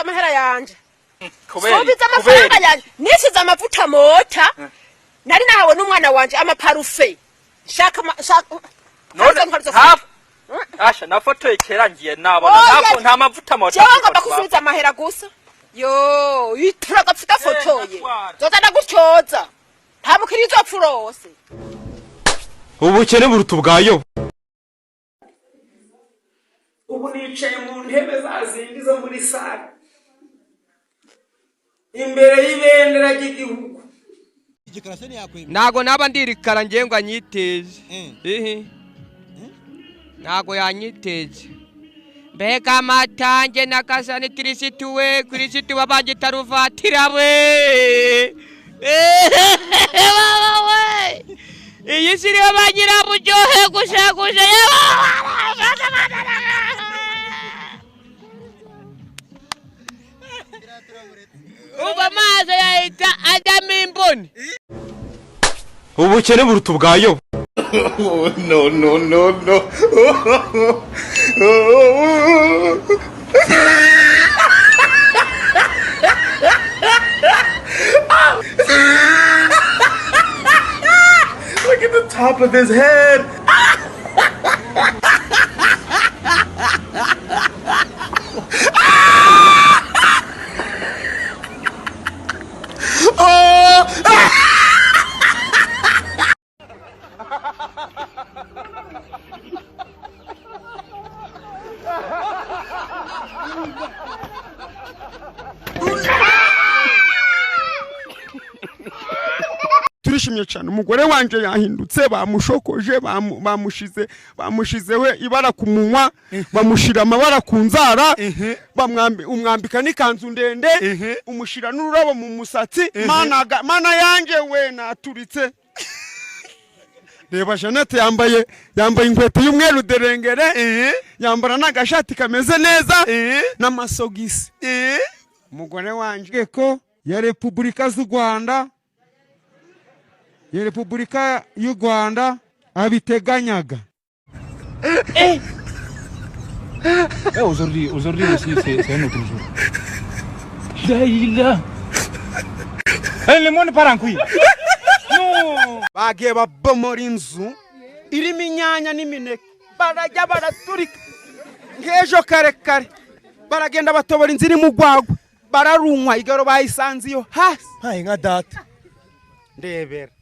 amahera yanje subiza amafaranga yanje nishize amavuta mota nari nahawe n'umwana wanje amaparufe shaka none asha nafotoye kera ngiye nabona nta mavuta mota cyangwa bakusubiza amahera gusa yo ituragapfuta fotoye zoza ndagutyoza nta mukirizo pfurose ubukene buruta ubwayo ubu nicaye mu ntebe zazindi zo muri sare imbere y'ibendera ry'igihugu nago naba ndirikara ngengwa nyiteje nago yanyiteje mbega amatange nakasani Kristo we Kristo babagitaruvatira we baba we iyi siri bagira buryohe gushaguje uba maze yahita ajyamo imboni ubukene buruta ubwayo no Look at the top of his head. turishimye cyane umugore wanje yahindutse bamushokoje bamushizewe ibara ku munwa bamushira amabara ku nzara umwambika n'ikanzu ndende umushira n'ururabo mu musatsi mana yanje we naturitse reba Jeannette yambaye inkweto y'umweru derengere yambara n'agashati kameze neza n'amasogisi umugore wanje ko ya Repubulika z'u Rwanda Repubulika y'u Rwanda abiteganyaga. Aujourd'hui aussi c'est un autre jour. Daïla. Le monde part en couille. Non. Bagiye babomora inzu irimo inyanya n'imineke barajya baraturika ngejo kare baragenda batobora inzira mu gwagwa bararunywa igaro bayisanze iyo hasi hayi nka data ndebera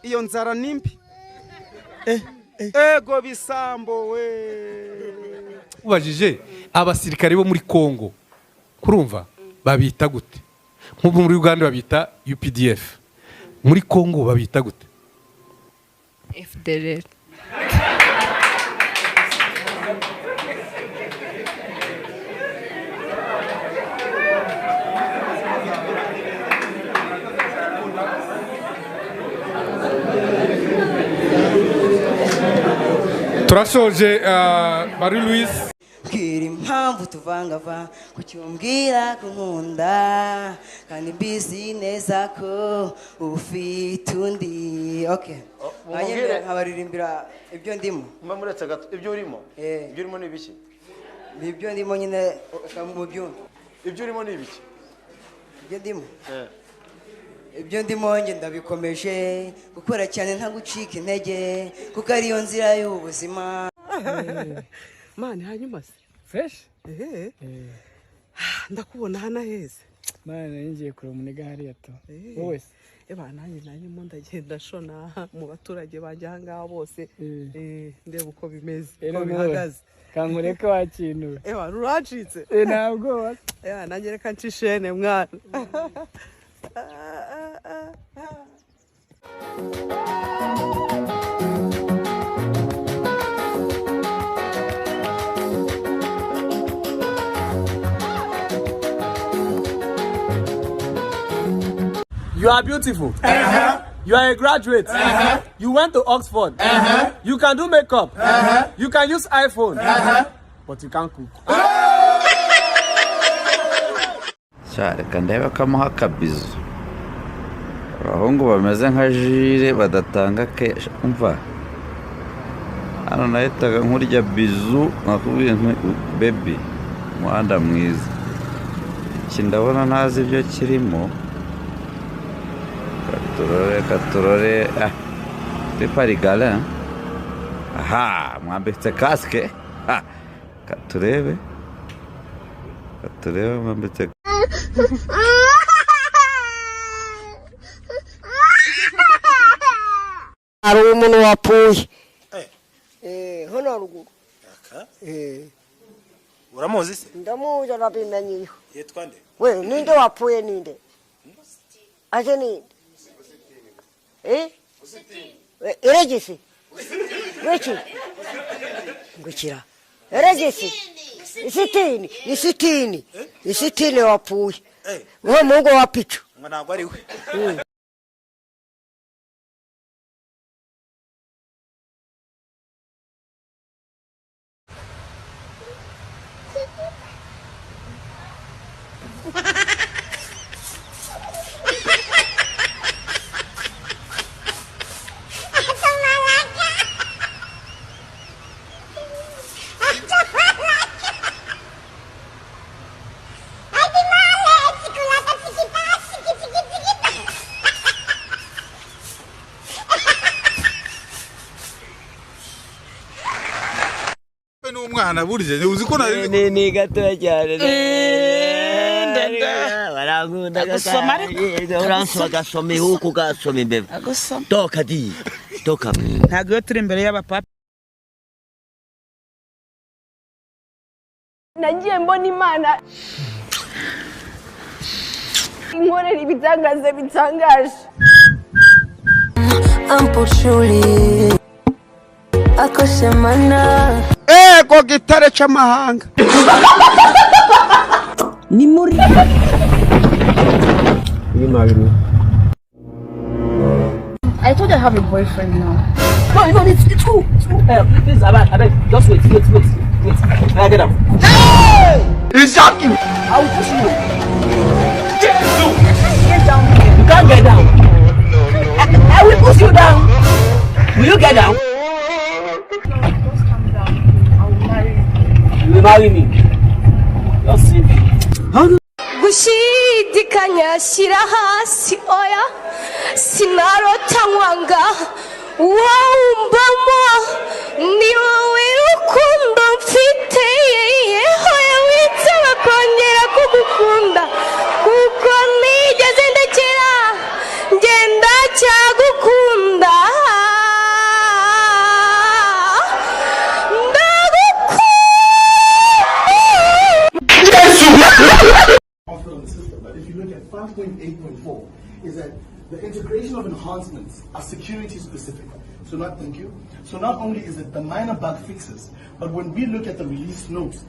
iyo nzara nimbi ego bisambo we ubajije abasirikare bo muri Kongo kurumva babita gute nk'ubu muri Uganda babita UPDF muri Kongo babita gute FDLR turashoje Marie Louise bwira impamvu tuvangava kucyumbwira kunkunda kandi business ko ufite undi okay ayemera nkabaririmbira ibyo ndimo mba muretse gato ibyo urimo ni ibiki ibyo ndimo nyine mu byumva ibyo urimo ni ibiki ibyo ndimo nge ndabikomeje gukora cyane nta gucika intege kuko ariyo nzira y'ubuzima mani hanyuma fresh ndakubona hana heze mani ngiye kure umuniga hariya to wowe nanjye mo ndagenda shona mu baturage bajya hangaha bose ndeba uko bimeze uko bihagaze kankureke wakintu ruracitse ntabwo nanjye reka nshishene mwana You are beautiful. You are a graduate. You went to Oxford. You can do makeup. You can use iPhone. But you can't cook. Reka ndebe kamuha akabizo abahungu bameze nka jire badatanga kesha umva hano nahitaga nkurya bizu nakubwiye baby umuhanda mwiza. Iki ndabona ntazi ibyo kirimo. Katurore peparigale. Aha, mwambitse kasike. Katurebe mwambitse. Hari umuntu wapfuye hano haruguru. Uramuzi se? Ndamuzi, arabimenye. Yitwa nde? We ninde wapfuye ninde? Aje ninde? Eregisi. Weki. Ngukira. Eregisi. Isitini wapfuye. Ngo mungu wapicho. Ngo ntabwo ari we. Umwana burya uzi ko ni gatoya cyane barankunda uransoma gasome huko gasome imbere toka ntabwo turi imbere y'abapapa. Nagiye mbona Imana inkorera ibitangaza bitangaje. Ampushuri akosemana ko gitare c'amahanga ni muri I told you I have a boyfriend now. No, it's true. Please, just wait. I get up. Hey! He's shocking. I will push you. Get down. You can't get down. I will push you down. Will you get down? You will marry me. Just see me. Gushidikanya shira hasi oya sinarota nkwanga waumbamo ni wowe rukundo mfite oya witsaba kongera kugukunda kuko nigeze ndekera ngenda cyagukunda. But if you look at 5.8.4, is that the integration of enhancements are security specific. So not thank you. So not only is it the minor bug fixes, but when we look at the release notes,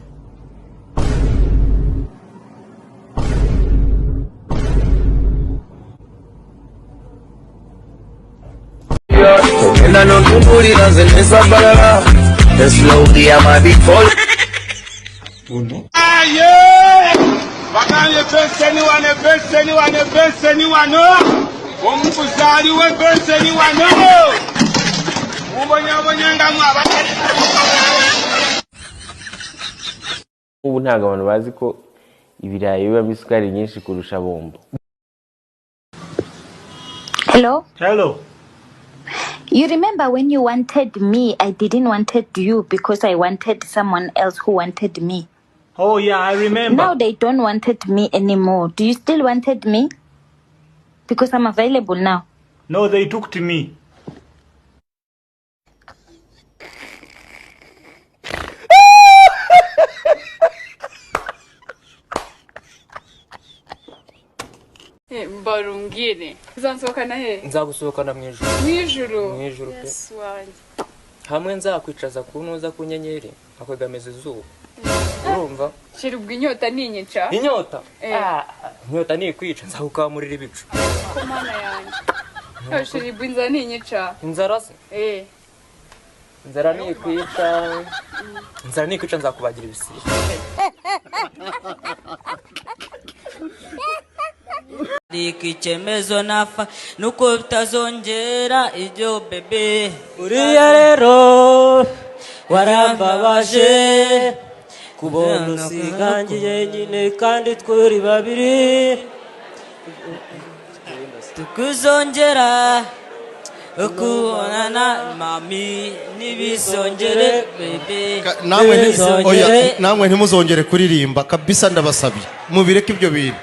Wakanye beseni wano omukuzali we beseni wano ubonyanga mwaba. Ubu ntago abantu bazi ko ibirayi biba bisukari nyinshi kurusha bombo. Hello. You remember when you wanted me, I didn't wanted you because I wanted someone else who wanted me. Oh yeah, I remember. Now they don't wanted me anymore. Do you still wanted me? Because I'm available now. No, they took to me. Mbarungire. Uzansohokana he? Nzagusohokana mwijuru. Mwijuru pe. Hamwe nzakwicaza kunuza ku nyenyeri akwegameza izuba. Urumva? Shirubwa inyota ninyica. Inyota? Inyota ni kwica nzagukamurira ibicu. Ko mana yanjye. Shirubwa inzara ninyica. Inzara se? Inzara ni kwica. Inzara ni kwica nzakubagira ibisiga. Ikichemezo nafa nuko bitazongera ibyo bebe uriya rero warambabaje kubona usigangiye nyine kandi twuri babiri tukuzongera ukubonana mami nibizongere bebe namwe ntimuzongere kuririmba kabisa ndabasabye mubireke ibyo bintu